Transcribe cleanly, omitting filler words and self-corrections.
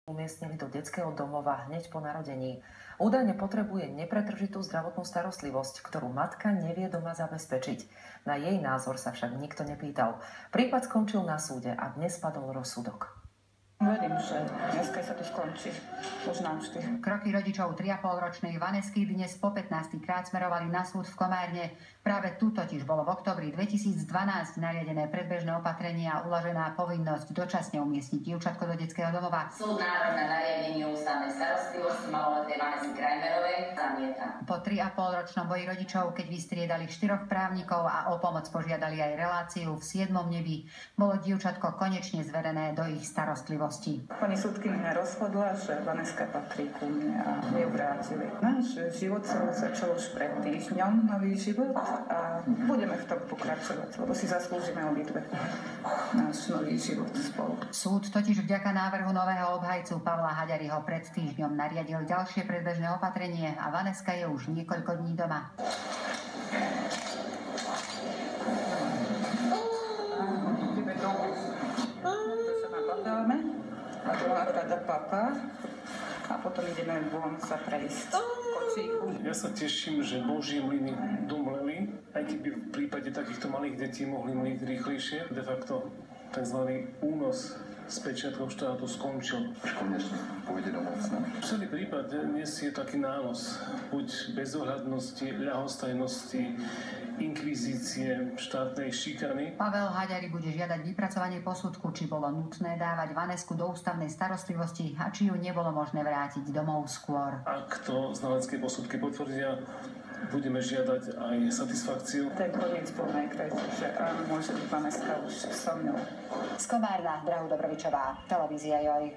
Umiestnili do detského domova hneď po narodení. Údajne potrebuje nepretržitú zdravotnú starostlivosť, ktorú matka nevie doma zabezpečiť. Na jej názor sa však nikto nepýtal. Prípad skončil na súde a dnes padol rozsudok. Verím, že dneska sa to skončí. Už navždy. Kroky rodičov 3,5-ročnej Vanesky dnes po 15. krát smerovali na súd v Komárne. Práve tu totiž bolo v októbri 2012 nariadené predbežné opatrenie a uložená povinnosť dočasne umiestniť dievčatko do detského domova. Súd návrh na nariadenie ústavnej starostlivosti maloletej Vanesky Krajmerovej zamieta. Po 3,5-ročnom boji rodičov, keď vystriedali 4 právnikov a o pomoc požiadali aj reláciu v 7. nebi, bolo dievčatko konečne zverené do ich starostlivosti. Pani súdkyňa rozhodla, že Vaneska patrí ku mne a ju vrátili. Náš život sa začal už pred týždňom, nový život, a budeme v tom pokračovať, lebo si zaslúžime obidve náš nový život spolu. Súd totiž vďaka návrhu nového obhajcu Pavla Haďariho pred týždňom nariadil ďalšie predbežné opatrenie a Vaneska je už niekoľko dní doma. A bola rada papa a potom ideme von sa prejsť. Ja sa teším, že Božie mlyny domleli, aj keby v prípade takýchto malých detí mohli mliť rýchlejšie. De facto tzv. Únos s pečiatkou štátu skončil. Konečne pôjde domov. Celý prípad nesie taký nános, buď bezohľadnosti, ľahostajnosti, inkvizície, štátnej šikany. Pavel Haďari bude žiadať vypracovanie posudku, či bolo nutné dávať Vanesku do ústavnej starostlivosti a či ju nebolo možné vrátiť domov skôr. Ak to znalecké posudky potvrdia, budeme žiadať aj satisfakciu. Ten koniec bol najkrajší, že áno, môže byť Vaneska už so mnou. Z Komárna, Drahu Dobrovičová, televízia Joj.